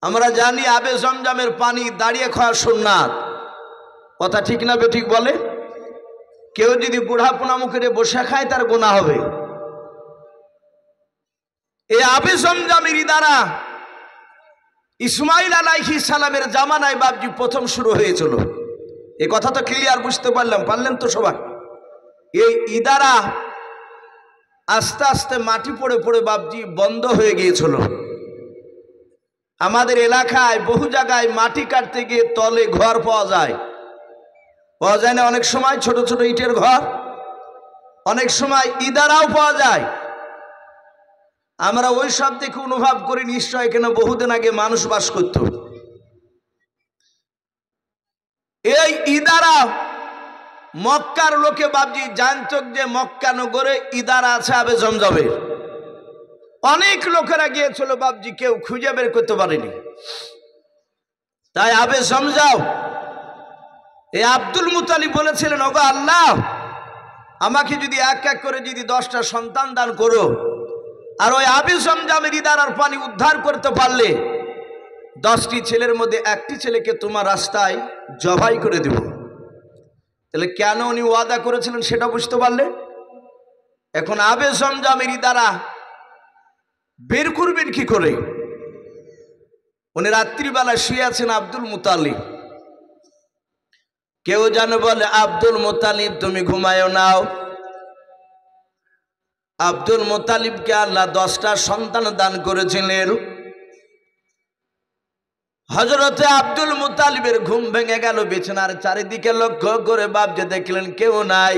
আমরা জানি আবে জমজমের পানি দাঁড়িয়ে খাওয়া সুন্নাত, কথা ঠিক না বেঠিক বলে? কেউ যদি বুড়া পোনা মুখে বসে খায় তার গুনাহ হবে। এই আবে জমজমের দ্বারা ইসমাইল আলাইহিস সালামের জামানায় বাবজি প্রথম শুরু হয়েছিল। এই কথা তো ক্লিয়ার বুঝতে পারলেন তো সবাই? এই ইদারা আস্তে আস্তে মাটি পড়ে পড়ে বাবজি বন্ধ হয়ে গিয়েছিল। আমাদের এলাকায় বহু জায়গায় মাটি কাটতে গিয়ে তলে ঘর পাওয়া যায় না? অনেক সময় ছোট ছোট ইটের ঘর, অনেক সময় ইদারাও পাওয়া যায়। আমরা ওই সব দেখে অনুভব করি নিশ্চয় এখানে বহুদিন আগে মানুষ বাস করত। এই ইদারা মক্কার লোকে বাবজি জানত যে মক্কা নগরে ইদারা আছে আবে জমজমের। অনেক লোকেরা গিয়েছিল বাবজি, কেউ খুঁজে বের করতে পারেনি। তাই আবে জমজম এই আব্দুল মুতালিব বলেছিলেন, ওগো আল্লাহ, আমাকে যদি এক এক করে যদি 10টা সন্তান দান করো, আর ওই আবে জমজমের ইদারার পানি উদ্ধার করতে পারলে 10টি ছেলের মধ্যে একটি ছেলেকে তোমার রাস্তায় জবাই করে দেব। তাহলে কেন উনি ওয়াদা করেছিলেন সেটা বুঝতে পারলে? এখন আবে জমজমের ইদারা বের করবেন কি করে? উনি রাত্রিবেলা শুয়ে আছেন আব্দুল মুতালিব। কেউ জানে বলে, আব্দুল মুতালিব তুমি ঘুমায়ও নাও। আব্দুল মুতালিবকে আল্লাহ 10টা সন্তান দান করেছিলেন। হযরতে আব্দুল মুতালিবের ঘুম ভেঙে গেল। বিছানার চারিদিকে লক্ষ্য করে বাবজি দেখলেন কেউ নাই।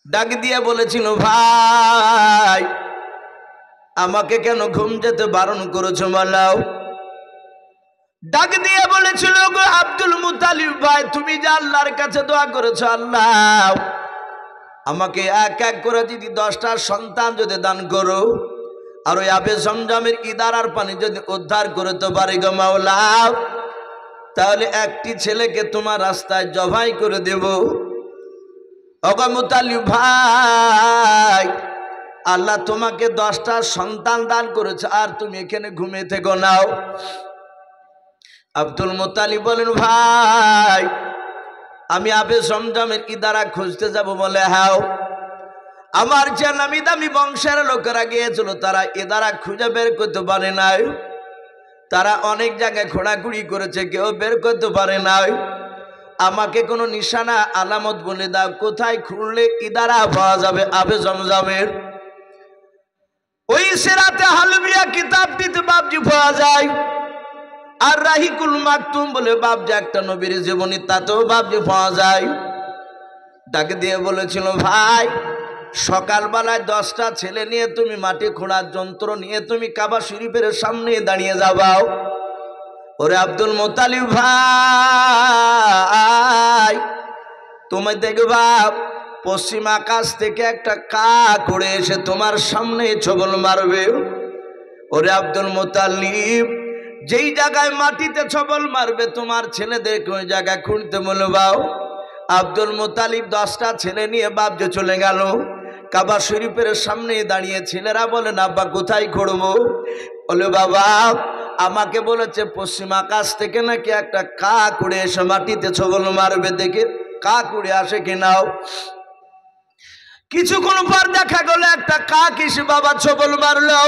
ডাক দিয়ে বলেছিল, ভাই আমাকে কেন ঘুম যেতে বারণ করেছো বলো? ডাক দিয়ে বলেছিল, গো আব্দুল মুতালিব ভাই, তুমি যে আল্লাহর কাছে দোয়া করেছো, আল্লাহ আমাকে এক এক করে যদি 10টা সন্তান যদি দান করো, আর ওই আবে জমজমের ইদারার পানি যদি উদ্ধার করতে পারি গো মাওলা, তাহলে একটি ছেলেকে তোমার রাস্তায় জবাই করে দেব। ওগো মুতালিব ভাই, আল্লাহ তোমাকে 10টা সন্তান দান করেছে, আর তুমি এখানে ঘুমিয়ে থেকো নাও। আব্দুল মুতালিব বলেন, ভাই আমি আবে জমজমের ইদারা খুঁজতে যাব বলে, হ্যাঁ আমার যে নামি দামি বংশের লোকেরা গিয়েছিল, তারা ইদারা খুঁজে বের করতে পারে নাই। তারা অনেক জায়গায় ঘোরাঘুরি করেছে, কেউ বের করতে পারে নাই। আমাকে কোনো নিশানা আলামত বলে দাও, কোথায় খুঁড়লে ইদারা পাওয়া যাবে আবে জমজমের। ওই সিরাতে হালবিয়া কিতাবটিতে বাবজি পাওয়া যায়, আর রাহিকুল মাকতুম বলে বাবজি একটা নবীর জীবনী, তাতেও বাবজি পাওয়া যায়। ডাক দিয়ে বলেছিল, ভাই সকালবেলায় 10টা ছেলে নিয়ে তুমি মাটি খোঁড়ার যন্ত্র নিয়ে তুমি কাবা শরীফের সামনে দাঁড়িয়ে যাবাও। ওরে আব্দুল মুতালিব ভাই, তুমি দেখবা পশ্চিম আকাশ থেকে একটা কাক উড়ে এসে তোমার সামনে ছবল মারবে। ওরে আব্দুল মুতালিব, যেই জায়গায় মাটিতে ছবল মারবে তোমার ছেলেদেরকে ওই জায়গায় খুঁড়তে বলবাও। আব্দুল মুতালিব 10টা ছেলে নিয়ে বাবজি চলে গেল। কাবা শরীফের সামনে দাঁড়িয়ে ছেলেরা বলে, আব্বা কোথায় খুঁড়বো? বলে, বাবা আমাকে বলেছে পশ্চিম আকাশ থেকে নাকি একটা কাক উড়ে এসে মাটিতে ছবল মারবে, দেখে কাক উড়ে আসে কিনাও। কিছুক্ষণ পর দেখা গেল একটা কাক এসে বাবা ছবল মারলো।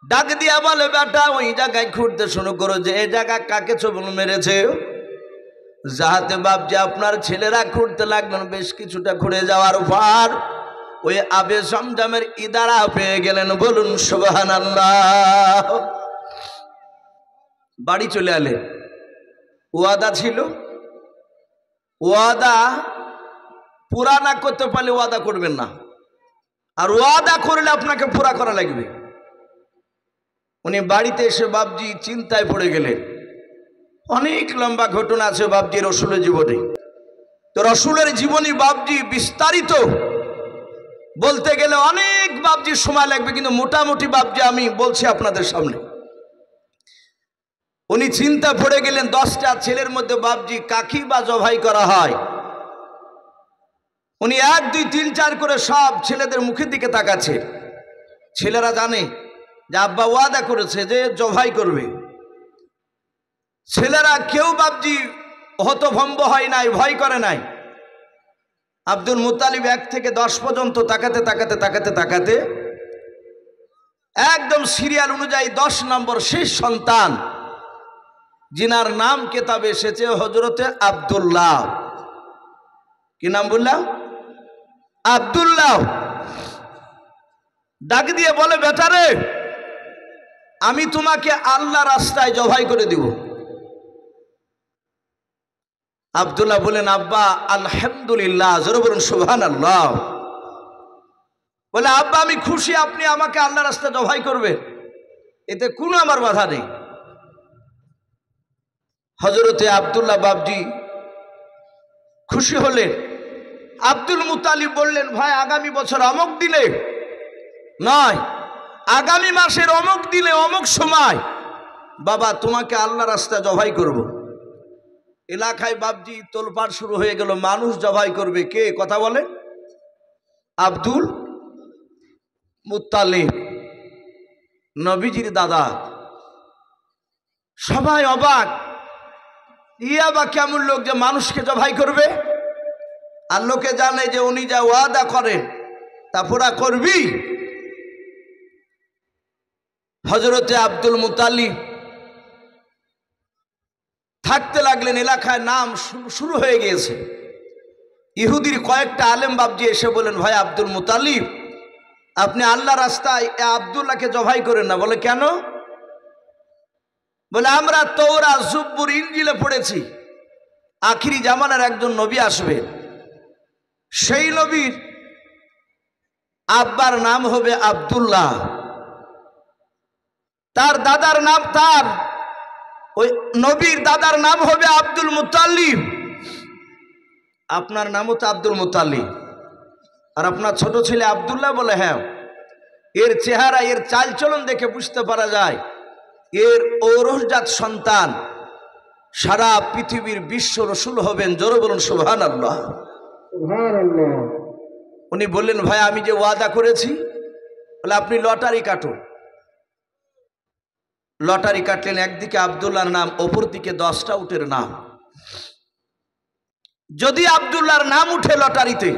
ডাক দিয়া বলে, বেটা ওই জায়গায় খুঁড়তে শুরু করো যে এই জায়গায় কাকে ছবল মেরেছে। যাহাতে বাবজি আপনার ছেলেরা খুঁড়তে লাগলেন। বেশ কিছুটা খুঁড়ে যাওয়ার পর ওই আবে জমজমের ইদারা পেয়ে গেলেন। বলুন সুবহানাল্লাহ। বাড়ি চলে এলেন। ওয়াদা ছিল, ওয়াদা পুরা না করতে পারলে ওয়াদা করবেন না, আর ওয়াদা করলে আপনাকে পুরা করা লাগবে। উনি বাড়িতে এসে বাবজি চিন্তায় পড়ে গেলেন। অনেক লম্বা ঘটনা আছে বাবজি রসুলের জীবনে। তো রসুলের জীবনী বাবজি বিস্তারিত বলতে গেলে অনেক বাবজি সময় লাগবে, কিন্তু মোটামুটি বাবজি আমি বলছি আপনাদের সামনে। উনি চিন্তা পড়ে গেলেন, 10টা ছেলের মধ্যে বাবজি কাকি বা জবাই করা হয়। উনি 1 2 3 4 করে সব ছেলেদের মুখের দিকে তাকাচ্ছে। ছেলেরা জানে যে আব্বা ওয়াদা করেছে যে জবাই করবে। ছেলেরা কেউ বাপজি হতভম্ব হয় নাই, ভয় করে নাই। আব্দুল মুত্তালিব 1 থেকে 10 পর্যন্ত তাকাতে তাকাতে তাকাতে তাকাতে একদম সিরিয়াল অনুযায়ী 10 নম্বর শেষ সন্তান, যিনার নাম কেতাবে এসেছে হযরতে আব্দুল্লাহ। কি নাম বললাম? আব্দুল্লাহ। ডাক দিয়ে বলে, বেটারে আমি তোমাকে আল্লাহ রাস্তায় জবাই করে দিব। আব্দুল্লাহ বলেন, আব্বা আলহামদুলিল্লাহ, জোরে বলুন সুবহানাল্লাহ। বলে, আব্বা আমি খুশি আপনি আমাকে আল্লাহ রাস্তায় জবাই করবেন, এতে কোনো আমার বাধা নেই। হযরতে আব্দুল্লাহ বাবজি খুশি হলেন। আব্দুল মুত্তালিব বললেন, ভাই আগামী বছর অমুক দিনে নয়, আগামী মাসের অমুক দিনে অমুক সময় বাবা তোমাকে আল্লাহ রাস্তায় জবাই করব। এলাকায় বাবজি তোলপাড় শুরু হয়ে গেল, মানুষ জবাই করবে। কে কথা বলে? আব্দুল মুত্তালিব, নবীজির দাদা। সবাই অবাক, ইয়া বা কেমন লোক যে মানুষকে জবাই করবে? আর লোকে জানে যে উনি যা ওয়াদা করেন তা পুরা করবি। হযরতে আব্দুল মুত্তালিব থাকতে লাগলেন, এলাকায় নাম শুরু হয়ে গিয়েছে। ইহুদির কয়েকটা আলেম বাবজি এসে বলেন, ভাই আব্দুল মুত্তালিব আপনি আল্লাহ রাস্তায় আব্দুল্লাহকে জবাই করেন না। বলে, কেন? বলে, আমরা তওরাত, জুব্বুর, ইনজিলে পড়েছি আখিরি জামানার একজন নবী আসবে, সেই নবীর আব্বার নাম হবে আব্দুল্লাহ, তার দাদার নাম, তার ওই নবীর দাদার নাম হবে আব্দুল মুত্তালিব, আপনার নামও তো আব্দুল মুত্তালিব, আর আপনার ছোট ছেলে আব্দুল্লাহ। বলে, হ্যাঁ, এর চেহারা এর চালচলন দেখে বুঝতে পারা যায় এর ঔরসজাত সন্তান সারা পৃথিবীর বিশ্ব রসুল হবেন। জোরে বলুন সুবহানাল্লাহ। উনি বললেন, ভাই আমি যে ওয়াদা করেছি, বলে আপনি লটারি কাটুন। লটারি কাটলেন, একদিকে আব্দুল্লাহর নাম, অপর দিকে 10টা উটের নাম। যদি আব্দুল্লাহর নাম উঠে লটারিতে,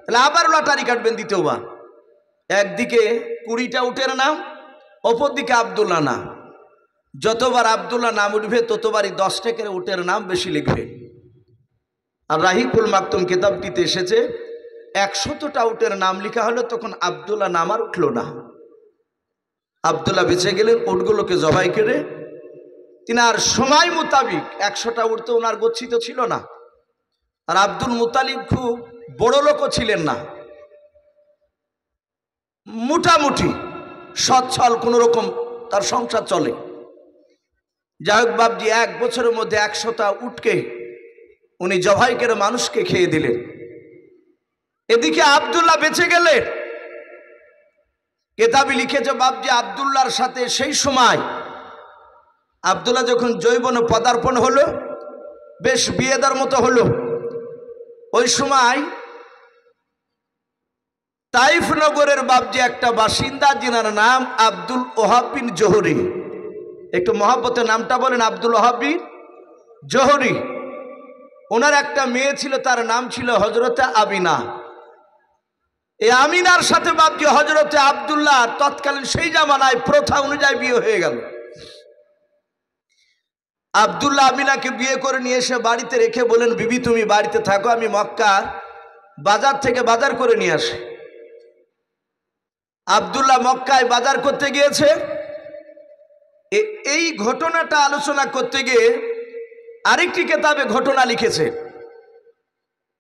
তাহলে আবার লটারি কাটবেন দ্বিতীয়বার। একদিকে 20টা উটের নাম, অপর দিকে আব্দুল্লাহ নাম। যতবার আব্দুল্লাহ নাম উঠবে ততবারই 10 টাকার উটের নাম বেশি লিখবে। আর রাহিকুল মাকতুম কিতাবটিতে এসেছে 100টা উটের নাম লেখা হলো, তখন আব্দুল্লাহ নাম আর উঠল না। আব্দুল্লাহ বেঁচে গেলেন, উটগুলোকে জবাই করে। তিনার সময় মোতাবিক 100টা উট তো ওনার গচ্ছিত ছিল না। আর আব্দুল মুত্তালিব খুব বড় লোকও ছিলেন না, মোটামুটি সচ্ছল, কোন রকম তার সংসার চলে। যাই হোক বাবজি 1 বছরের মধ্যে 100টা উটকে উনি জবাই করে মানুষকে খেয়ে দিলেন। এদিকে আব্দুল্লাহ বেঁচে গেলেন। কেতাবে লিখেছে বাবজি আব্দুল্লাহর সাথে সেই সময় আব্দুল্লাহ যখন যৌবনে পদার্পণ হলো, বেশ বিয়েদার মতো হলো, ওই সময় তাইফ নগরের বাবজি একটা বাসিন্দা, যিনার নাম আব্দুল ওহাব বিন জোহরি। একটু মহব্বতের নামটা বলেন, আব্দুল ওহাব বিন জোহরি। ওনার একটা মেয়ে ছিল, তার নাম ছিল হযরতে আমিনা। এই আমিনার সাথে বাবজি হযরতে আব্দুল্লাহ তৎকালীন সেই জামানায় প্রথা অনুযায়ী বিয়ে হয়ে গেল। আব্দুল্লাহ আমিনাকে বিয়ে করে নিয়ে এসে বাড়িতে রেখে বলেন, বিবি তুমি বাড়িতে থাকো, আমি মক্কার বাজার থেকে বাজার করে নিয়ে আসি। আব্দুল্লাহ মক্কায় বাজার করতে গিয়েছে। এই ঘটনাটা আলোচনা করতে গিয়ে আরেকটি কেতাবে ঘটনা লিখেছে।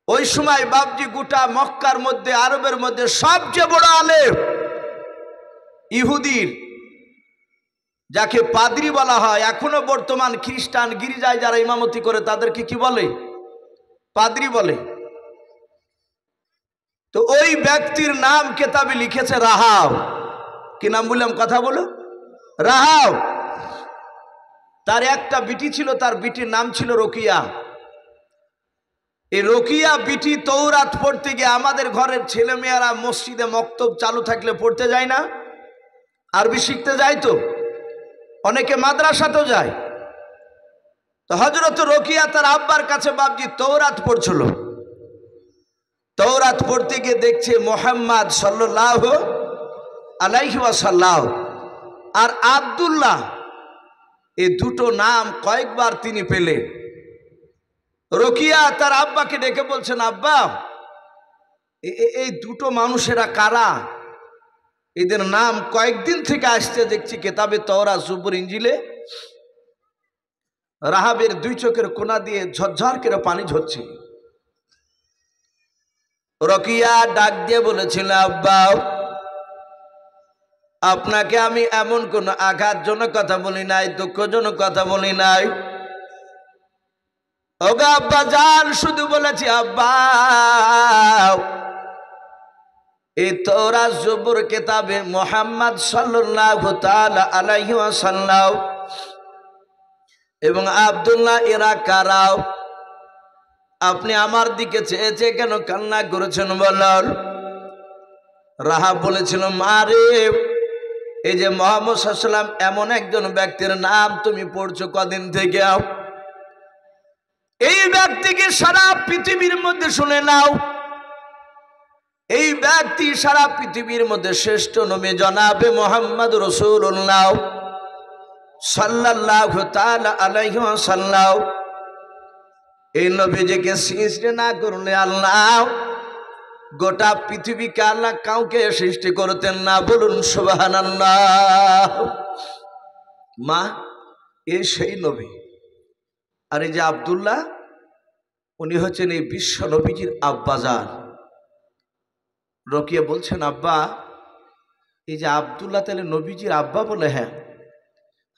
ওই সময় বাবজি গোটা মক্কার মধ্যে, আরবের মধ্যে সবচেয়ে বড় আলেম, ইহুদির, যাকে পাদ্রী বলা হয়, এখনো বর্তমান খ্রিস্টান গির্জায় যারা ইমামতি করে তাদেরকে কি বলে? পাদ্রী বলে। তো ওই ব্যক্তির নাম কেতাবে লিখেছে রাহাব। কি নাম বললাম? কথা বলো, রাহাব। তার একটা বিটি ছিল, তার বিটির নাম ছিল রোকিয়া। এই রোকিয়া বিটি তৌরাত পড়তে গিয়ে, আমাদের ঘরের ছেলেমেয়েরা মসজিদে মক্তব চালু থাকলে পড়তে যায় না, আরবি শিখতে যায়, তো অনেকে মাদ্রাসাতেও যায়। তো হযরত রোকিয়া তার আব্বার কাছে বাপজি তওরাত পড়ছিল। তওরাত পড়তে গিয়ে দেখছে মুহাম্মদ সাল্লাল্লাহু আলাইহি ওয়াসাল্লাম আর আব্দুল্লাহ, এই দুটো নাম কয়েকবার তিনি পেলেন। রোকিয়া তার আব্বাকে ডেকে বলছেন, আব্বা এই দুটো মানুষেরা কারা? এদের নাম কয়েকদিন থেকে আসছে দেখছি কেতাবে তওরাত, জবুর, ইনজিলে। রাহাবের দুই চোখের কোনা দিয়ে ঝরঝর করে পানি ঝরছে। রোকিয়া ডাক দিয়ে বলেছিল, আব্বা আপনাকে আমি এমন কোন আঘাতজনক কথা বলি নাই, দুঃখজনক কথা বলি নাই। ওগো আব্বা জান, শুধু বলেছি আব্বা এই তওরাত জবুর কিতাবে মুহাম্মদ সাল্লাল্লাহু তাআলা আলাইহি ওয়াসাল্লাম এবং আব্দুল্লাহ এরা কারা? আপনি আমার দিকে চেয়ে চেয়ে কেন কান্না করেছেন বলেন? রাহাব বলেছিল, মারে এই যে মুহাম্মদ সাল্লাল্লাহু আলাইহি ওয়াসাল্লাম এমন একজন ব্যক্তির নাম তুমি পড়ছো কদিন থেকে, এই ব্যক্তিকে সারা পৃথিবীর মধ্যে শুনে নাও। এই ব্যক্তি সারা পৃথিবীর মধ্যে শ্রেষ্ঠ নবী জনাবে মুহাম্মদ রাসূলুল্লাহ সাল্লাল্লাহু তাআলা আলাইহি ওয়াসাল্লাম। এই নবীজিকে সৃষ্টি না করলে আল্লাহ গোটা পৃথিবীকে আল্লাহ কাউকে সৃষ্টি করতেন না। বলুন সুবহানাল্লাহ। মা এ সেই নবী, আর এই যে আব্দুল্লাহ উনি হচ্ছেন এই বিশ্ব নবীজির আব্বাজান। রোকিয়া বলছেন, আব্বা এই যে আব্দুল্লাহ তাহলে নবীজির আব্বা? বলে হ্যাঁ।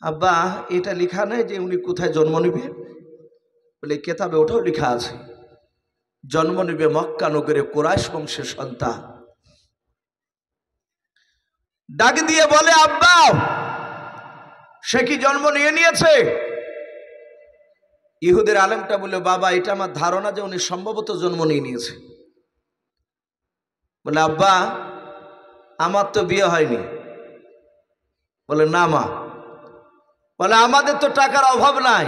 আব্বা এটা লেখা নেই যে উনি কোথায় জন্ম নিবে? বলে কেতাবে ওটাও লেখা আছে, জন্ম নিবে মক্কা নগরে কুরাইশ বংশের সন্তান। ডাক দিয়ে বলে, আব্বা সে কি জন্ম নিয়েছে? ইহুদের আলেমটা বলে, বাবা এটা আমার ধারণা যে উনি সম্ভবত জন্ম নিয়েছে। বলে, আব্বা আমার তো বিয়ে হয়নি। বলে, না মা। বলে, আমাদের তো টাকার অভাব নাই।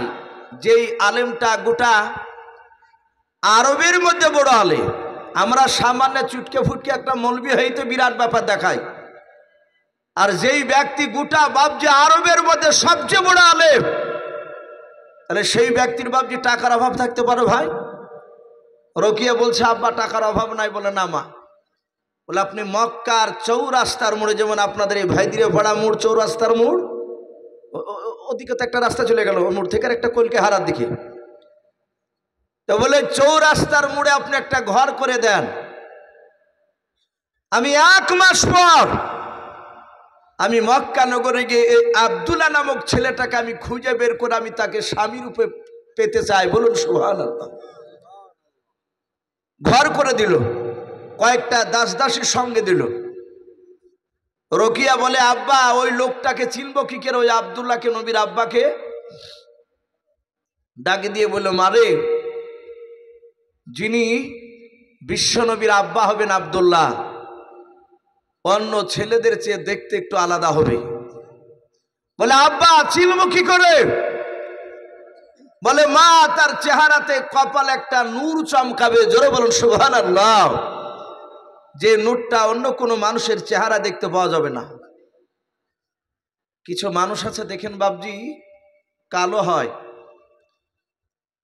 যেই আলেমটা গোটা আরবের মধ্যে বড় আলেম, আমরা সামান্য চুটকে ফুটকে একটা মৌলবি হইতে বিরাট ব্যাপার দেখাই, আর যেই ব্যক্তি গোটা বাপজি আরবের মধ্যে সবচেয়ে বড় আলেম, তাহলে সেই ব্যক্তির বাপজি টাকার অভাব থাকতে পারে ভাই? রোকিয়া বলছে, আব্বা টাকার অভাব নাই। বলে, না মা। বলে, আপনি মক্কার চৌরাস্তার মোড়ে, যেমন আপনাদের এই ভাইদিরে ভাড়া মোড় চৌরাস্তার মোড়, ওদিকে তো একটা রাস্তা চলে গেল, ওর মোড় থেকে একটা কলকে হারার দিকে। তো বলে, চৌরাস্তার মোড়ে আপনি একটা ঘর করে দেন, আমি 1 মাস পর আমি মক্কা নগরে গিয়ে এই আব্দুল্লাহ নামক ছেলেটাকে আমি খুঁজে বের করে আমি তাকে স্বামী রূপে পেতে চাই। বলুন সুবহানাল্লাহ। ঘর করে দিল, কয়েকটা দাসদাসীর সঙ্গে দিল। রোকিয়া বলে, আব্বা ওই লোকটাকে চিনবো কি করে, ওই আব্দুল্লাহকে, নবীর আব্বাকে? ডাকে দিয়ে বলল, মারে যিনি বিশ্ব নবীর আব্বা হবেন আব্দুল্লাহ, অন্য ছেলেদের চেয়ে দেখতে একটু আলাদা হবে। বলে, আব্বা চিনবো কি করে? বলে, মা তার চেহারাতে কপালে একটা নূর চমকাবে। জোরে বলুন সুবহানাল্লাহ। যে নূরটা অন্য কোনো মানুষের চেহারা দেখতে পাওয়া যাবে না। কিছু মানুষ আছে দেখেন বাবজি, কালো হয়,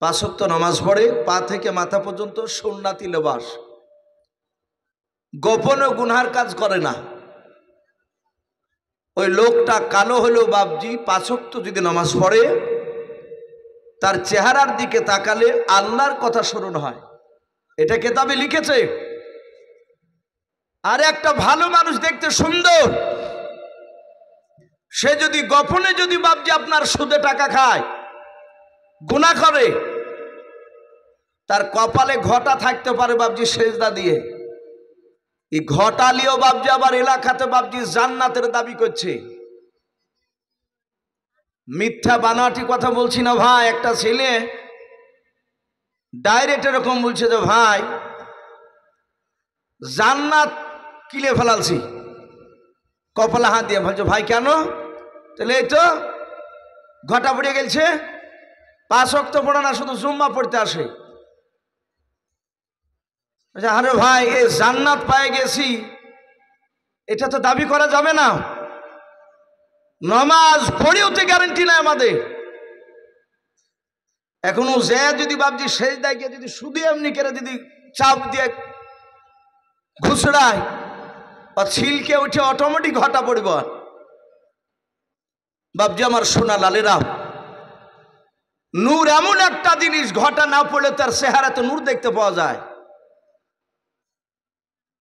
5 ওয়াক্ত নামাজ পড়ে, পা থেকে মাথা পর্যন্ত সুন্নাতি লেবাস, গোপনে গুনহার কাজ করে না। ওই লোকটা কালো হলেও বাবজি 5 ওয়াক্ত যদি নামাজ পড়ে, তার চেহারার দিকে তাকালে আল্লাহর কথা স্মরণ হয়। এটা কিতাবে লিখেছে। আর একটা ভালো মানুষ দেখতে সুন্দর, সে যদি গোপনে যদি বাবজি আপনার সুদে টাকা খায়, গুনাহ করে, তার কপালে ঘটা থাকতে পারে বাবজি সেজদা দিয়ে। এই ঘটালিও বাবজি আবার এলাকাতে বাবজি জান্নাতের দাবি করছে। মিথ্যা বানাটি কথা বলছি না ভাই। একটা ছেলে ডাইরেক্ট এরকম বলছে যে ভাই জান্নাত কিলে ফেলালছি। কপালে হাত দিয়ে বলছে ভাই কেন? তাহলে এই তো ঘটা পড়ে গেছে, 5 ওয়াক্ত পড়ে না, শুধু জুম্মা পড়তে আসে। আরে ভাই এই জান্নাত পায়ে গেছি, এটা তো দাবি করা যাবে না। নামাজ পড়েও তো গ্যারান্টি নাই আমাদের। এখনো যে যদি বাপজি শেষ দায়কে যদি শুধু এমনি করে যদি চাপ দিয়ে ঘুষড়ায় আর ছিলকে উঠে অটোমেটিক ঘটা পড়ব। বাপজি আমার সোনা লালেরা, নূর এমন একটা জিনিস, ঘটা না পড়লে তার চেহারাতে নূর দেখতে পাওয়া যায়।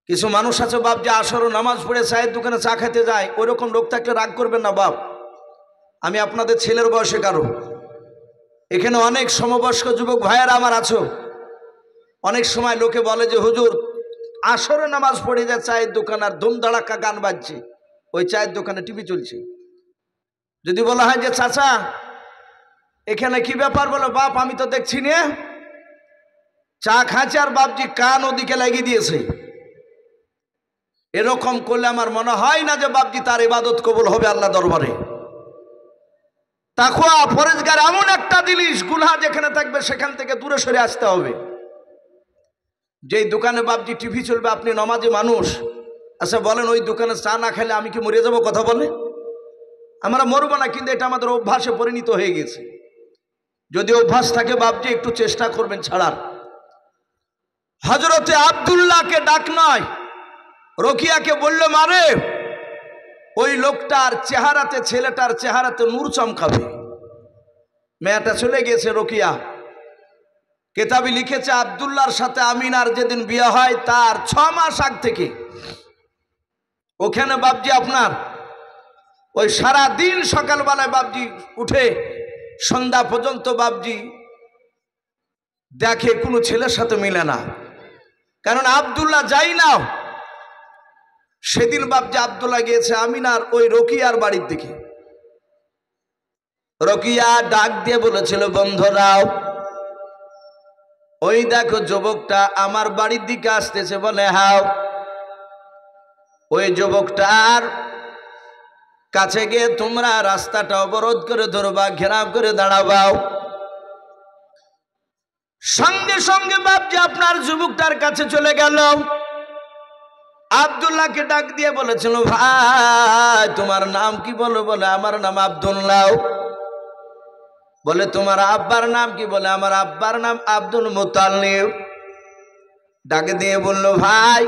কিছু মানুষ আছে বাপ যে আসর নামাজ পড়ে চায়ের দোকানে চা খেতে যায়, ওইরকম লোক থাকলে রাগ করবেন না বাপ, আমি আপনাদের ছেলের বয়সে কারো। এখানে অনেক সমবয়স্ক যুবক ভাইয়েরা আমার আছো। অনেক সময় লোকে বলে যে হুজুর আসরে নামাজ পড়ে যায় চায়ের দোকান আর ধুমধাড়াক্কা গান বাজছে, ওই চায়ের দোকানে টিভি চলছে। যদি বলা হয় যে চাচা এখানে কি ব্যাপার, বলো বাপ আমি তো দেখছি না, চা খাচ্ছে আর বাপজি কান ওদিকে লাগিয়ে দিয়েছে। এরকম করলে আমার মনে হয় না যে বাপজি তার ইবাদত কবুল হবে আল্লাহ দরবারে। তাকওয়া পরেজগার এমন একটা জিনিস, গুনাহ যেখানে থাকবে সেখান থেকে দূরে সরে আসতে হবে। যেই দোকানে বাপজি টিভি চলবে, আপনি নমাজি মানুষ, আচ্ছা বলেন ওই দোকানে চা না খেলে আমি কি মরে যাব? কথা বলে আমরা মরবো না, কিন্তু এটা আমাদের অভ্যাসে পরিণত হয়ে গেছে। যদি অভ্যাস থাকে বাপজি একটু চেষ্টা করবেন ছাড়ার। হযরতে আব্দুল্লাহকে ডাক নয়, রকিয়াকে বললো মারে, ওই লোকটার চেহারাতে, ছেলেটার চেহারাতে নূর চমকাবে। মেয়েটা চলে গেছে রকিয়া। কেতাবি লিখেছে আব্দুল্লাহর সাথে আমিনার যেদিন বিয়ে হয় তার 6 মাস আগ থেকে ওখানে বাপজি আপনার ওই সারা দিন সকালবেলায় বাপজি উঠে সন্ধ্যা পর্যন্ত বাপজি দেখে কোনো ছেলের সাথে মিলে না। কারণ আব্দুল্লাহ যাই না, সেদিন বাপজি আব্দুল্লাহ গিয়েছে আমিনার ওই রকিয়ার বাড়ির দিকে। রকিয়া ডাক দিয়ে বলেছিল বন্ধুরাও, ওই দেখো যুবকটা আমার বাড়ির দিকে আসতেছে। বলে হাও। ওই যুবকটার কাছে গিয়ে তোমরা রাস্তাটা অবরোধ করে ধরবা, ঘেরাও করে দাঁড়াবাও। সঙ্গে সঙ্গে বাপজি আপনার যুবকটার কাছে চলে গেল। আব্দুল্লাহকে ডাক দিয়ে বলেছিল ভাই তোমার নাম কি? বলো। বলে আমার নাম আব্দুল্লাহ। বলে তোমার আব্বার নাম কি? বলে আমার আব্বার নাম আব্দুল মুতাল্লিব। ডাক দিয়ে বলল ভাই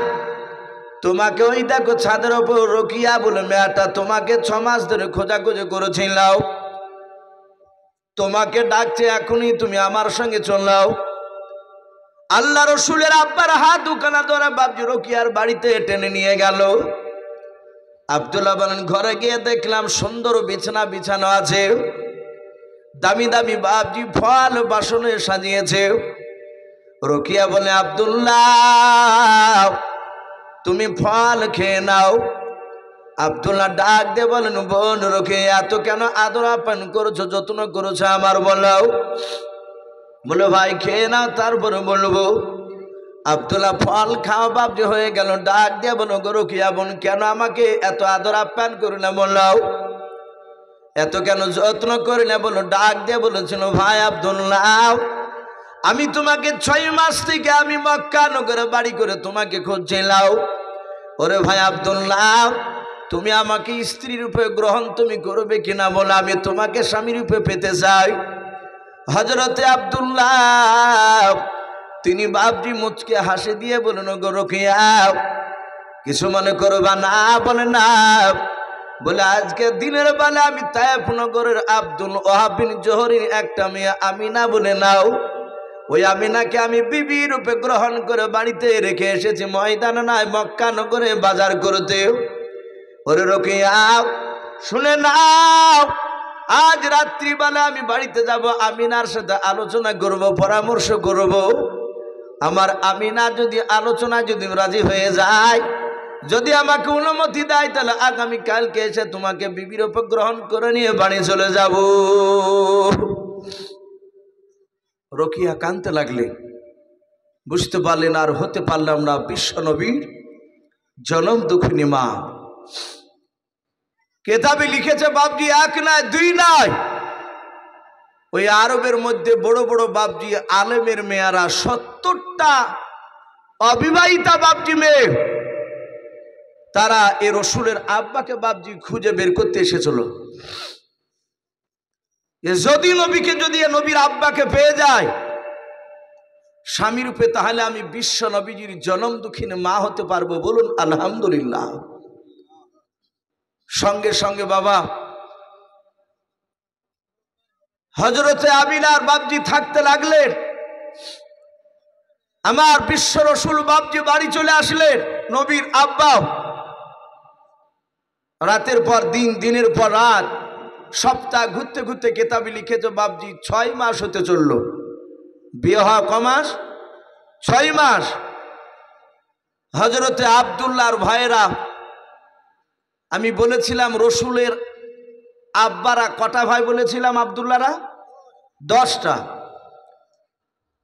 তোমাকে ওই দেখো ছাদের ওপর রকিয়া বলে মেয়েটা তোমাকে 6 মাস ধরে খোঁজাখুঁজি করেছিল, তোমাকে ডাকছে, এখনই তুমি আমার সঙ্গে চললাও। আল্লাহ রসুলের আব্বার হাত দুখানা ধরে বাপজি রকিয়ার বাড়িতে টেনে নিয়ে গেল। আব্দুল্লাহ বলেন ঘরে গিয়ে দেখলাম সুন্দর বিছানা বিছানো আছে, দামি দামি বাপজি ফল বাসনে সাজিয়েছে। রকিয়া বলে আব্দুল্লাহ তুমি ফল খেয়ে নাও। আব্দুল্লাহ ডাক দিয়ে বলেন বোন রকিয়া এত কেন আদর আপ্যায়ন করেছো, যত্ন করেছো আমার বলো। বলো ভাই খেয়ে নাও তারপরে বলবো। আব্দুল্লাহ ফল খাওয়া বাপজি হয়ে গেল। ডাক দিয়ে বলো রকিয়া বোন কেন আমাকে এত আদর আপ্যায়ন করি না বলো, এত কেন যত্ন করি না বলো। ডাক দিয়ে বলেছিল ভাই আব্দুল্লাহ আমি তোমাকে 6 মাস থেকে আমি মক্কা নগরে বাড়ি করে তোমাকে খুঁজছিলাম। ওরে ভাই আব্দুল্লাহ তুমি আমাকে স্ত্রী রূপে গ্রহণ তুমি করবে কিনা বলে, আমি তোমাকে স্বামী রূপে পেতে চাই। হযরতে আব্দুল্লাহ তিনি বাপজি মুচকে হাসি দিয়ে বলেন গো রকিয়া কিছু মনে করবা না। বলে না। বলে আজকে দিনের বেলা আমি তায়েফ নগরের আব্দুল ওয়াহাব বিন জোহরির একটা মেয়ে আমিনা বলে নাও, ওই আমিনাকে আমি বিবি রূপে গ্রহণ করে বাড়িতে রেখে এসেছি ময়দান নয় মক্কা নগরে বাজার করতে। ওরে রকিয়া শুনে নাও, আজ রাত্রিবেলা আমি বাড়িতে যাব, আমিনার সাথে আলোচনা করব, পরামর্শ করব। আমার আমিনা যদি আলোচনা যদি রাজি হয়ে যায়, যদি আমাকে অনুমতি দেয়, তাহলে আগামী কালকে এসে তোমাকে বিবির উপর গ্রহণ করে নিয়ে বাড়ি চলে যাব। রকিয়া কাঁদতে লাগলেন, বুঝতে পারলেন আর হতে পারলাম না বিশ্ব নবীর জনম দুঃখিনী মা। কেতাবে লিখেছে বাপজি এক নয় দুই নয়, ওই আরবের মধ্যে বড় বড় বাপজি আলেমের মেয়েরা 70টা অবিবাহিতা বাপজি মেয়ে, তারা এ রসুলের আব্বাকে বাপজি খুঁজে বের করতে এসেছিল। যদি নবীকে, যদি নবীর আব্বাকে পেয়ে যায় স্বামী রূপে, তাহলে আমি বিশ্ব নবীজির জনম দুঃখিনী মা হতে পারবো। বলুন আলহামদুলিল্লাহ। সঙ্গে সঙ্গে বাবা হযরতে আমিনার বাপজি থাকতে লাগলেন। আমার বিশ্ব রসুল বাপজি বাড়ি চলে আসলেন। নবীর আব্বা রাতের পর দিন, দিনের পর রাত, সপ্তাহ ঘুরতে ঘুরতে কেতাবে লিখেছে বাপজি 6 মাস হতে চলল। বিয়ে হওয়া ক মাস? 6 মাস। হযরতে আব্দুল্লাহর ভাইয়েরা, আমি বলেছিলাম রসুলের আব্বারা কটা ভাই বলেছিলাম? আব্দুল্লাহরা 10টা।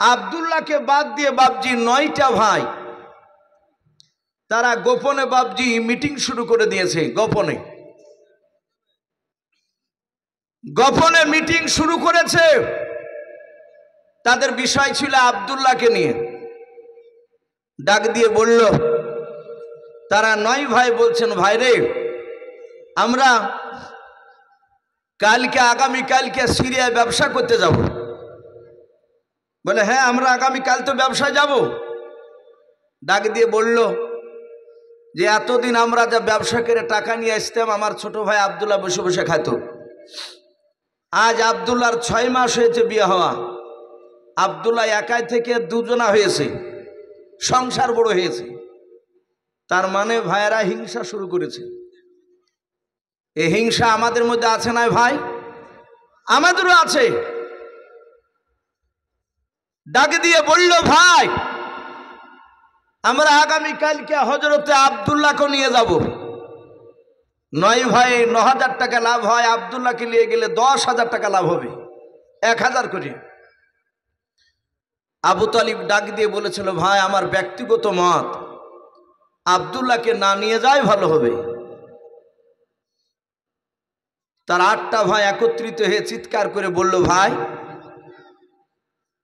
আব্দুল্লাহকে বাদ দিয়ে বাপজি 9টা ভাই, তারা গোপনে বাপজি মিটিং শুরু করে দিয়েছে। গোপনে গোপনে মিটিং শুরু করেছে। তাদের বিষয় ছিল আব্দুল্লাহকে নিয়ে। ডাক দিয়ে বলল, তারা 9 ভাই বলছেন, ভাই রে, আমরা কালকে, আগামীকালকে সিরিয়ায় ব্যবসা করতে যাব। বলে হ্যাঁ, আমরা আগামীকাল তো ব্যবসায় যাব। ডাক দিয়ে বলল যে এতদিন আমরা যা ব্যবসা করে টাকা নিয়ে আসতাম, আমার ছোট ভাই আব্দুল্লাহ বসে বসে খাইত। আজ আব্দুল্লাহর 6 মাস হয়েছে বিয়ে হওয়া। আব্দুল্লাহ একাই থেকে 2জনা হয়েছে, সংসার বড় হয়েছে। তার মানে ভাইয়েরা হিংসা শুরু করেছে। এই হিংসা আমাদের মধ্যে আছে না ভাই? আমাদেরও আছে। ডাকে দিয়ে বলল, ভাই আমরা আগামীকালকে হযরতে আব্দুল্লাহকে নিয়ে যাব। 9 ভাই 9,000 টাকা লাভ হয়, আব্দুল্লাহকে নিয়ে গেলে 10,000 টাকা লাভ হবে, 1,000 করে। আবু তালিব ডাক দিয়ে বলেছিল, ভাই আমার ব্যক্তিগত মত, আব্দুল্লাহকে না নিয়ে যায় ভালো হবে। তার 8টা ভাই একত্রিত হয়ে চিৎকার করে বলল, ভাই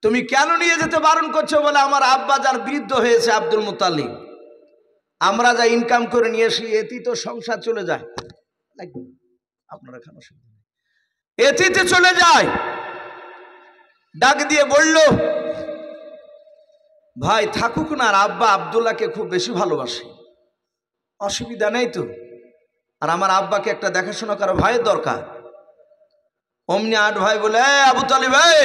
তুমি কেন নিয়ে যেতে বারণ করছো? বলে আমার আব্বা যার বৃদ্ধ হয়েছে আব্দুল মুতালিব, আমরা যা ইনকাম করে নিয়ে আসি এতেই তো সংসার চলে যায়। আপনারা খানা এতেই চলে যায়। ডাক দিয়ে বলল, ভাই থাকুক না, আর আব্বা আব্দুল্লাহকে খুব বেশি ভালোবাসে, অসুবিধা নেই তো। আর আমার আব্বাকে একটা দেখাশোনা করা ভাইয়ের দরকার। অমনি 8 ভাই বলে, আবু তালিব ভাই,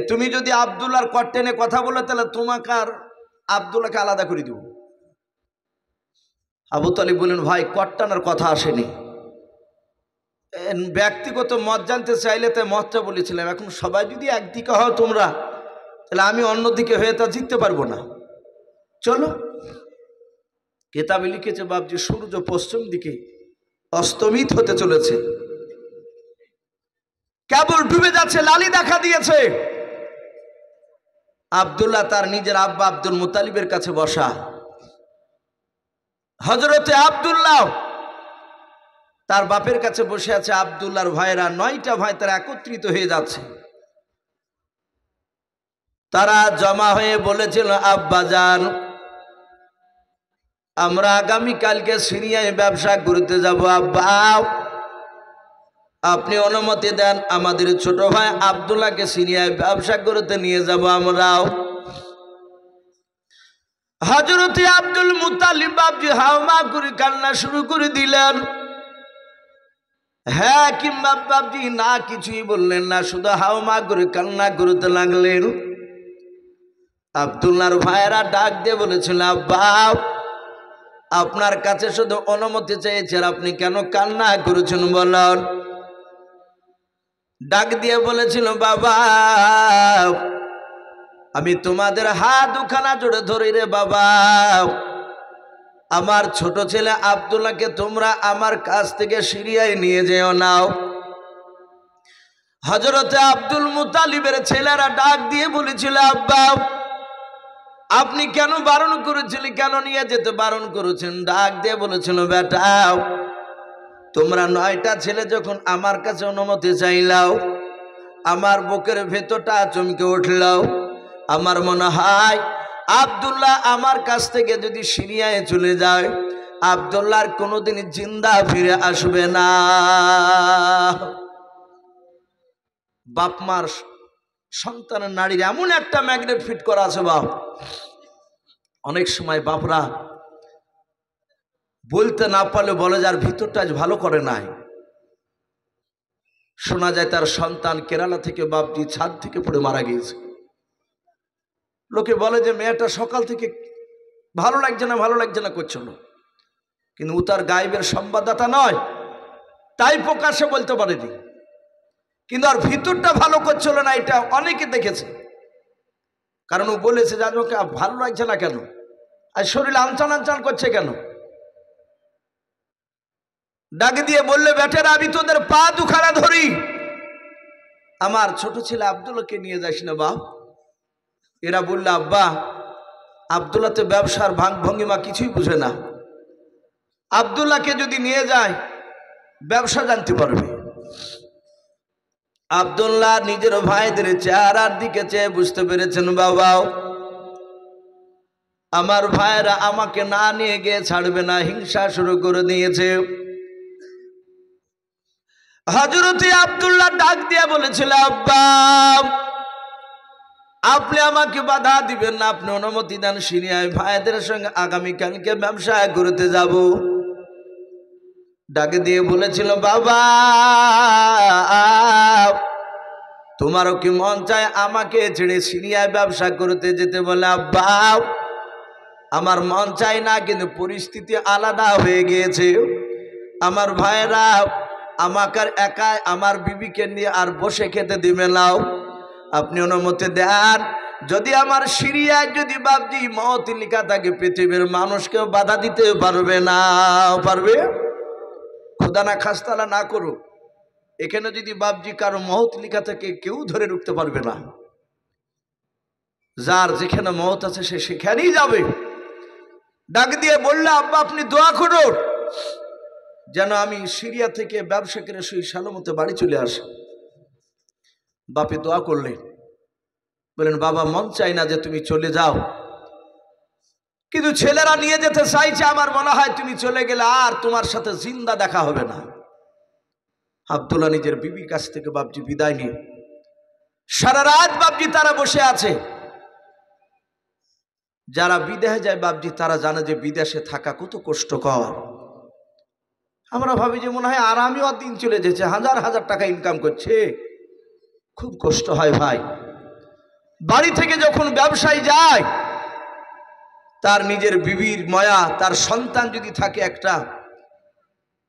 তুমি যদি আব্দুল্লাহর কট টেনে কথা বলে তাহলে তোমাকে আর আব্দুল্লাহকে আলাদা করে দিব। আবু তালিব বলেন, ভাই কট টানার কথা আসেনি, ব্যক্তিগত মত জানতে চাইলে তাই মতটা বলেছিলাম। এখন সবাই যদি একদিকে হও তোমরা, তাহলে আমি অন্যদিকে হয়ে তা জিততে পারবো না। চলো। কেতাবে লিখেছে বাপজি সূর্য পশ্চিম দিকে অস্তমিত হতে চলেছে, কেবল ডুবে যাচ্ছে, লালি দেখা দিয়েছে। আব্দুল্লাহ তার নিজের আব্বা আব্দুল মুতালিবের কাছে বসা। হযরতে আব্দুল্লাহ তার বাপের কাছে বসে আছে। আব্দুল্লাহর ভাইরা 9টা ভাই তারা একত্রিত হয়ে যাচ্ছে। তারা জমা হয়ে বলেছিল, আব্বাজান আমরা আগামীকালকে সিরিয়ায় ব্যবসা করতে যাব। আব্বা আপনি অনুমতি দেন, আমাদের ছোট ভাই আব্দুল্লাহকে সিরিয়ায় ব্যবসা করতে নিয়ে যাব আমরাও। হযরতে আব্দুল মুতালিব বাপজি হাওমা করে কান্না শুরু করে দিলেন। হ্যাঁ কিংবা বাপজি না কিছুই বললেন না, শুধু হাওমা করে কান্না করতে লাগলেন। আব্দুল্লাহর ভাইয়েরা ডাক দিয়ে বলেছিল, আব্বা আপনার কাছে শুধু অনুমতি চেয়েছে, আপনি কেন কান্না করেছেন বলেন? ডাক দিয়ে বলেছিল, বাবা আমি তোমাদের হাত দুখানা জোড়ে ধরি রে বাবা, আমার ছোট ছেলে আব্দুল্লাহকে তোমরা আমার কাছ থেকে সিরিয়ায় নিয়ে যেও নাও। হযরতে আব্দুল মুতালিবের ছেলেরা ডাক দিয়ে বলেছিল, আব্বা আপনি কেন বারণ করেছিলেন, কেন নিয়ে যেতে বারণ করেছেন? ডাক দিয়ে বলেছিল, বেটা তোমরা 9টা ছেলে যখন আমার কাছে অনুমতি চাইলাও, আমার বুকের ভেতরটা চমকে উঠলাও। আমার মনে হয় আব্দুল্লাহ আমার কাছ থেকে যদি সিরিয়ায় চলে যায়, আব্দুল্লাহর কোনোদিন জিন্দা ফিরে আসবে না। বাপ মার সন্তানের নারীর এমন একটা ম্যাগনেট ফিট করা আছে বাপ। অনেক সময় বাপরা বলতে না পারলে বলে যার ভিতরটা আজ ভালো করে নাই। শোনা যায় তার সন্তান কেরালা থেকে বাপজি ছাদ থেকে পড়ে মারা গিয়েছে। লোকে বলে যে মেয়েটা সকাল থেকে ভালো লাগছে না করছিল, কিন্তু ও তার গায়েবের সংবাদদাতা নয়, তাই প্রকাশ্যে বলতে পারেনি। কিন্তু আর ভিতরটা ভালো করছিল না, এটা অনেকে দেখেছে। কারণ ও বলেছে যে ওকে ভালো লাগছে না কেন, আর শরীর আনচান করছে কেন। ডাক দিয়ে বললে, বেটারা আমি তোদের পা দুখানা ধরি, আমার ছোট ছেলে আব্দুল্লাহকে নিয়ে যাস না বাপ। এরা বললে, আব্বা আব্দুল্লাহ তো ব্যবসার ভঙ্গিমা কিছুই বুঝে না, আব্দুল্লাহকে যদি নিয়ে যায় ব্যবসা জানতে পারবে। আব্দুল্লাহ নিজের ভাইদের চেহারার দিকে চেয়ে বুঝতে পেরেছেন, বাবাও আমার ভাইরা আমাকে না নিয়ে গিয়ে ছাড়বে না, হিংসা শুরু করে দিয়েছে। হযরতে আব্দুল্লাহ ডাক দিয়ে বলেছিল, আব্বা আপনি আমাকে বাধা দিবেন না, আপনি অনুমতি দেন, সিরিয়ায় ভাইদের সঙ্গে আগামীকালকে ব্যবসা করতে যাব। ডাকে দিয়ে বলেছিল, বাবা তোমারও কি মন চায় আমাকে ছেড়ে সিরিয়ায় ব্যবসা করতে যেতে? বলে, আব্বা আমার মন চায় না, কিন্তু পরিস্থিতি আলাদা হয়ে গিয়েছে। আমার ভাইরা আমাকে একা আমার বিবিকে নিয়ে আর বসে খেতে দিবে নাও, আপনি অনুমতি দেন। যদি আমার সিরিয়ায় যদি বাপজি মওত লেখা থাকে, পৃথিবীর মানুষকেও বাধা দিতে পারবে না। পারবে? খোদা না খাস্তালা না করুক, এখানে যদি বাপজি কারো মওত লেখা থাকে কেউ ধরে রুখতে পারবে না। যার যেখানে মওত আছে সে সেখানেই যাবে। ডাক দিয়ে বললে, আব্বা আপনি দোয়া করুন যেন আমি সিরিয়া থেকে ব্যবসা করে সই সালামতে বাড়ি চলে আসি। বাপে দোয়া করলেন, বলেন, বাবা মন চাই না যে তুমি চলে যাও, কিন্তু ছেলেরা নিয়ে যেতে চাইছে। আমার মনে হয় তুমি চলে গেলে আর তোমার সাথে জিন্দা দেখা হবে না। আব্দুল্লাহ নিজের বিবির কাছ থেকে বাপজি বিদায় নিয়ে সারা রাত বাপজি তারা বসে আছে। যারা বিদেশে যায় বাপজি তারা জানে যে বিদেশে থাকা কত কষ্টকর। আমরা ভাবি যে মনে হয় আরামই দিন চলে যেছে, হাজার হাজার টাকা ইনকাম করছে, খুব কষ্ট হয় ভাই। বাড়ি থেকে যখন ব্যবসায় যায়, তার নিজের বিবির মায়া, তার সন্তান যদি থাকে একটা,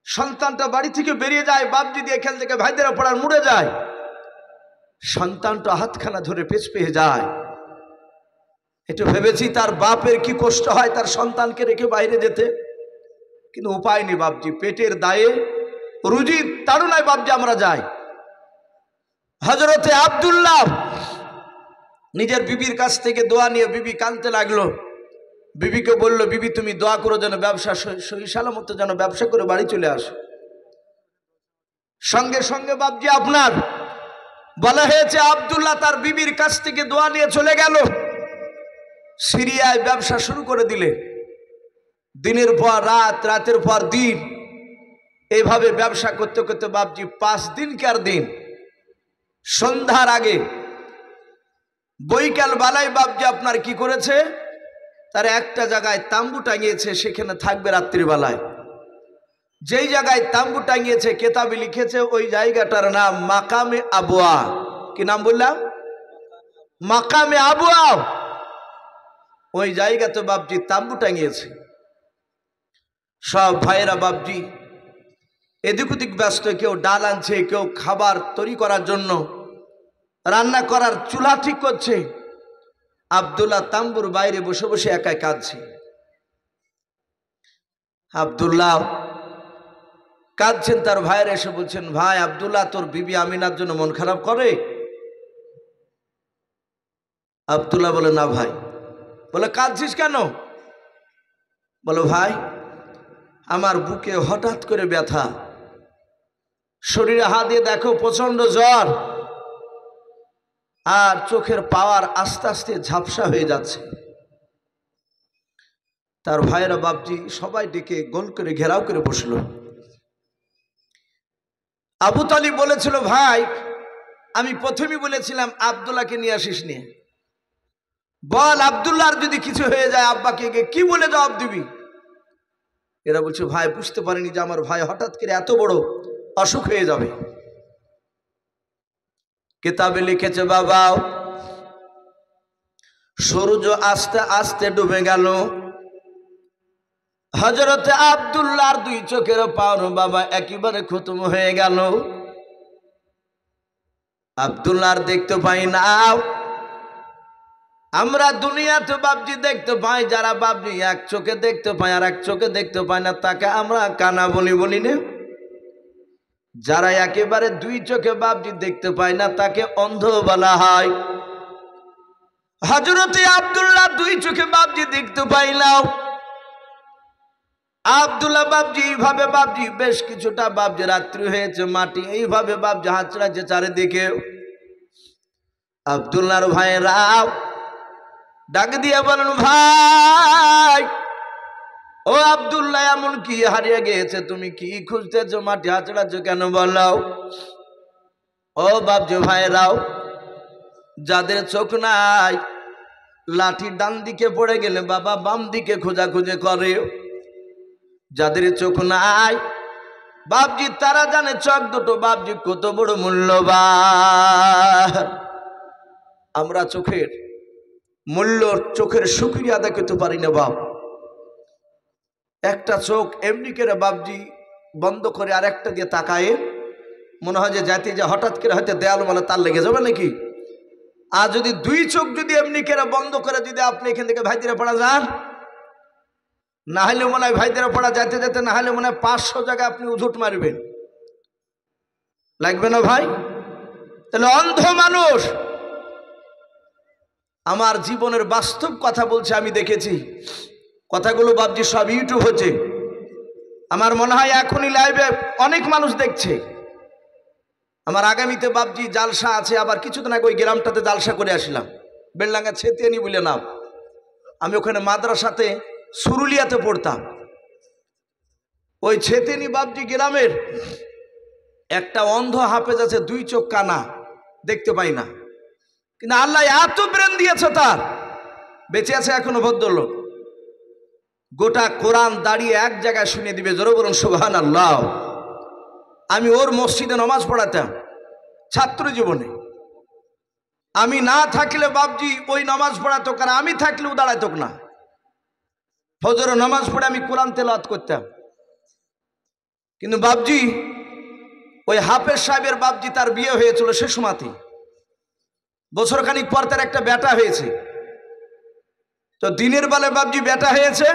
সন্তানটা বাড়ি থেকে বেরিয়ে যায়, বাপ যদি এখান থেকে ভাইদের পড়ার মুড়ে যায়, সন্তানটা হাতখানা ধরে পেছ পেয়ে যায়। একটু ভেবেছি তার বাপের কি কষ্ট হয় তার সন্তানকে রেখে বাইরে যেতে, কিন্তু উপায় নেই বাপজি, পেটের দায়ে রুজির তাড়নায় বাপজি আমরা যাই। হযরতে আব্দুল্লাহ নিজের বিবির কাছ থেকে দোয়া নিয়ে বিবি কাঁদতে লাগলো। বিবিকে বলল, বিবি তুমি দোয়া করো যেন ব্যবসা সহি সালামত যেন ব্যবসা করে বাড়ি চলে আসে। সঙ্গে সঙ্গে বাপজি আপনার বলা হয়েছে আব্দুল্লাহ তার বিবির কাছ থেকে দোয়া নিয়ে চলে গেল, সিরিয়ায় ব্যবসা শুরু করে দিলে। দিনের পর রাত, রাতের পর দিন, এইভাবে ব্যবসা করতে করতে বাপজি 5 দিনকার দিন সন্ধ্যার আগে বৈকাল বেলায় বাপজি আপনার কি করেছে, তার একটা জায়গায় তাম্বু টাঙিয়েছে, সেখানে থাকবে রাত্রিবেলায়। যেই জায়গায় তাম্বু টাঙিয়েছে কেতাবে লিখেছে ওই জায়গাটার নাম মাকামে আবুয়া। কি নাম বললাম? মাকামে আবুয়া। ওই জায়গাতে বাপজি তাম্বু টাঙিয়েছে। সব ভাইয়েরা বাপজি এদিক ওদিক ব্যস্ত, কেউ ডাল আনছে, কেউ খাবার তৈরি করার জন্য রান্না করার চুলা ঠিক করছে। আব্দুল্লাহ তাম্বুর বাইরে বসে বসে একাই কাঁদছে। আব্দুল্লাহ কাঁদছেন, তার ভাইয়েরা এসে বলছেন, ভাই আব্দুল্লাহ তোর বিবি আমিনার জন্য মন খারাপ করে? আব্দুল্লাহ বলে, না ভাই। বলে, কাঁদছিস কেন? বলো, ভাই আমার বুকে হঠাৎ করে ব্যথা, শরীরে হাত দিয়ে দেখো প্রচন্ড জ্বর, আর চোখের পাওয়ার আস্তে আস্তে ঝাপসা হয়ে যাচ্ছে। তার ভাইয়েরা বাপজি সবাই ডেকে গোল করে ঘেরাও করে বসলো। আবু তালিব বলেছিল, ভাই আমি প্রথমেই বলেছিলাম আব্দুল্লাহকে নিয়ে আসিস নিয়ে, বল আব্দুল্লাহর যদি কিছু হয়ে যায় আব্বাকে কি বলে জবাব দিবি? এরা বলছে, ভাই বুঝতে পারিনি যে আমার ভাই হঠাৎ করে এত বড় অসুখ হয়ে যাবে। কিতাবে লিখেছে, বাবা সূর্য আস্তে আস্তে ডুবে গেল, হযরতে আব্দুল্লাহর দুই চোখের পাওয়ার বাবা একেবারে খতম হয়ে গেল। আব্দুল্লাহর দেখতে পাই না। আমরা দুনিয়াতে বাপজি দেখতে পাই, যারা বাপজি এক চোখে দেখতে পায় আর এক চোখে দেখতে পায় না তাকে আমরা কানা বলি না। যারা একেবারে দুই চোখে বাপজি দেখতে পায় না তাকে অন্ধ বলা হয়। হযরতে আব্দুল্লাহ দুই চোখে বাপজি দেখতে পাইলাম। আব্দুল্লাহ বাপজি এইভাবে বাপজি বেশ কিছুটা বাপজি রাত্রি হয়েছে, মাটি এইভাবে বাপজি হাত চালাচ্ছে চারিদিকে। আব্দুল্লাহর ভাইয়েরা ডাক দিয়ে বলেন, ভাই ও আব্দুল্লাহ এমন কি হারিয়ে গিয়েছে, তুমি কি খুঁজতেছো, মাটি হাত চালাচ্ছ কেন বলো? ও বাপজি ভাইরাও, যাদের চোখ নাই লাঠি ডান দিকে পড়ে গেলে বাবা বাম দিকে খোঁজাখুঁজি করে। যাদের চোখ নাই বাপজি তারা জানে চোখ দুটো বাপজি কত বড় মূল্যবান। আমরা চোখের মূল্য, চোখের শুকরিয়া আদায় করতে পারি না বাপ। একটা চোখ এমনি করে বাপজি বন্ধ করে আর একটা দিয়ে তাকায়, মনে হয় যে জাতি যে হঠাৎ করে হয়তো দেয়ালওয়ালা তার লেগে যাবে নাকি। আর যদি দুই চোখ যদি এমনি করে বন্ধ করে যদি আপনি এখান থেকে ভাইদিরা পড়া যান, না হলে মনে হয় ভাইদিরা পড়া যেতে যেতে না হলে মনে হয় 500 জায়গায় আপনি উজুট মারবেন, লাগবে না ভাই? তাহলে অন্ধ মানুষ, আমার জীবনের বাস্তব কথা বলছে, আমি দেখেছি কথাগুলো বাপজি সব ইউটিউব হচ্ছে। আমার মনে হয় এখনই লাইভে অনেক মানুষ দেখছে। আমার আগামীতে বাপজি জালসা আছে, আবার কিছুদিন আগে ওই গ্রামটাতে জালসা করে আসলাম, বেলডাঙ্গা ছেতিয়ানি বলে নাম। আমি ওখানে মাদ্রাসাতে সুরুলিয়াতে পড়তাম। ওই ছেতিয়ানি বাপজি গ্রামের একটা অন্ধ হাফেজ আছে, দুই চোখ কানা, দেখতে পাই না, কিন্তু আল্লাহ এত ব্রেন দিয়েছে তার, বেঁচে আছে এখনো ভদ্রলোক। গোটা কোরআন দাঁড়িয়ে এক জায়গায় শুনিয়ে দিবে, জোরে বলুন সুবহানাল্লাহ। আমি ওর মসজিদে নামাজ পড়াতাম ছাত্র জীবনে। আমি না থাকলে বাপজি ওই নামাজ পড়াতো, কারণ আমি থাকলেও দাঁড়াইতো না। ফজর নামাজ পড়ে আমি কোরআন তেলাওয়াত করতাম। কিন্তু বাপজি ওই হাফেজ সাহেবের বাপজি তার বিয়ে হয়েছিল সে সময়তে, বছরখানিক পর তার একটা বেটা হয়েছে। তো দিনের বেলা বাপজি বেটা হয়েছে,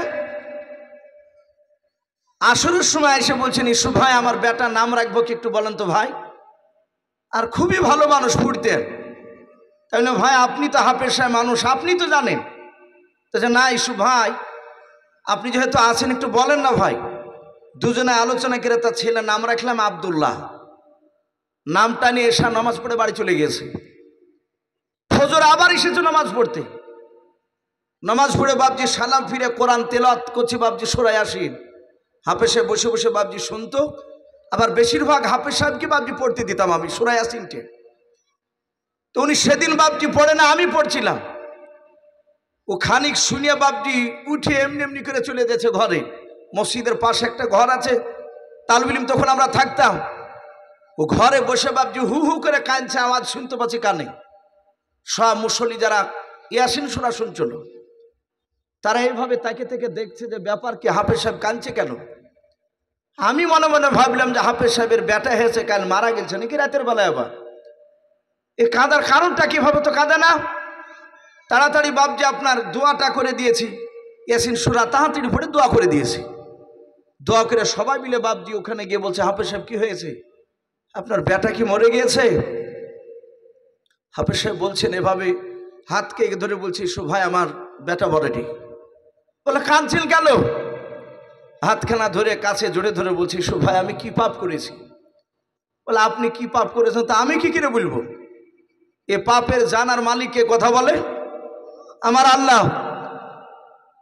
আসরের সময় এসে বলছেন, ইসু ভাই আমার বেটার নাম রাখবো কি একটু বলেন তো ভাই। আর খুবই ভালো মানুষ, পড়তেন। তাই না ভাই, আপনি তো হাফেজ সাহেব মানুষ, আপনি তো জানেন। তো না ইসু ভাই আপনি যেহেতু আছেন একটু বলেন না ভাই। দুজনে আলোচনা করে তার ছেলের নাম রাখলাম আব্দুল্লাহ। নামটা নিয়ে এসা নামাজ পড়ে বাড়ি চলে গেছে। ফজর আবার এসেছে নামাজ পড়তে। নামাজ পড়ে বাপজি সালাম ফিরে কোরআন তেলাওয়াত করছি বাপজি সূরা ইয়াসিন। হাফেজ সাহেব বসে বসে বাপজি শুনতো। আবার বেশিরভাগ হাফেজ সাহেবকে বাপজি পড়তে দিতাম আমি সূরা ইয়াসিনকে। তো উনি সেদিন বাপজি পড়ে না, আমি পড়ছিলাম। ও খানিক শুনিয়া বাপজি উঠে এমনি এমনি করে চলে গেছে ঘরে। মসজিদের পাশে একটা ঘর আছে, তালবুল ইলম তখন আমরা থাকতাম। ও ঘরে বসে বাপজি হু হু করে কাঁদছে, আওয়াজ শুনতে পাচ্ছি কানে। সব মুসল্লি যারা ইয়াসিন শোনা শুনছিল তারা এইভাবে তাকে থেকে দেখছে যে ব্যাপার কি, হাফেজ সাহেব কাঁদছে কেন। আমি মনে মনে ভাবলাম যে হাফেজ সাহেবের বেটা হয়েছে, কাল মারা গেছে নাকি রাতের বেলায়। আবার এই কাঁদার কারণটা কিভাবে, তো কাঁদে না। তাড়াতাড়ি বাপজি আপনার দোয়াটা করে দিয়েছি, ইয়াসিন সূরা তাড়াতাড়ি পড়ে দোয়া করে দিয়েছি। দোয়া করে সবাই মিলে বাপজি ওখানে গিয়ে বলছে, হাফেজ সাহেব কি হয়েছে, আপনার বেটা কি মরে গিয়েছে? হাফেজ সাহেব বলছেন এভাবে হাতকে ধরে বলছি, ইসু ভাই আমার বেটা মরেনি। বলে কাঁদছেন কেন? হাতখানা ধরে কাছে জোরে ধরে বলছি, ইসু ভাই আমি কি পাপ করেছি? বলে আপনি কি পাপ করেছেন? তা আমি কি করে বলবো? এ পাপের জানার মালিককে কথা বলে আমার আল্লাহ।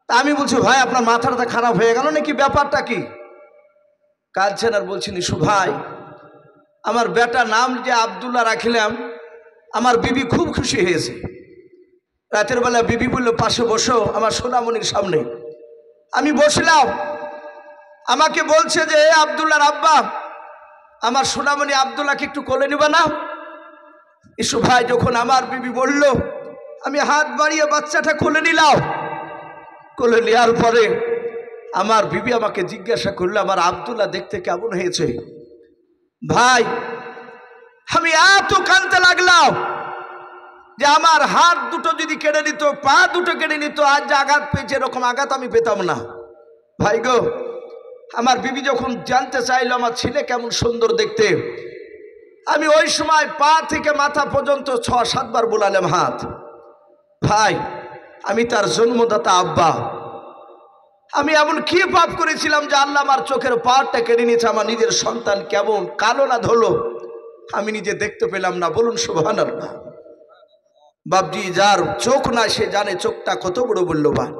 তা আমি বলছি ভাই আপনার মাথাটা খারাপ হয়ে গেল নাকি, ব্যাপারটা কি? কাঁদছেন আর বলছেন ইসু ভাই, আমার বেটা নাম যে আব্দুল্লাহ রাখিলাম, আমার বিবি খুব খুশি হয়েছে। রাতের বেলা বিবি বলল পাশে বসো আমার সোনামণির সামনে। আমি বসলাম, আমাকে বলছে যে আব্দুল্লাহর আব্বা, আমার সোনামণি আব্দুল্লাহকে একটু কোলে নিবা না? ইসু ভাই যখন আমার বিবি বলল, আমি হাত বাড়িয়ে বাচ্চাটা কোলে নিলাম। কোলে নেওয়ার পরে আমার বিবি আমাকে জিজ্ঞাসা করলো আমার আব্দুল্লাহ দেখতে কেমন হয়েছে? ভাই আমি এত কাঁদতে লাগলাম যে আমার হাত দুটো যদি কেড়ে নিত, পা দুটো কেড়ে নিত, আজ যে আঘাত পেয়েছে এরকম আঘাত আমি পেতাম না। ভাই গো, আমার বিবি যখন জানতে চাইলো আমার ছেলে কেমন সুন্দর দেখতে, আমি ওই সময় পা থেকে মাথা পর্যন্ত 6-7 বার বোলালাম হাত। ভাই আমি তার জন্মদাতা আব্বা, আমি এমন কি পাপ করেছিলাম যে আল্লাহ আমার চোখের পাওয়ারটা কেড়ে নিয়েছে? আমার নিজের সন্তান কেমন কালো না ধলো আমি নিজে দেখতে পেলাম না। বলুন সুবহানাল্লাহ। বাপজি, যার চোখ না সে জানে চোখটা কত বড় মূল্যবান।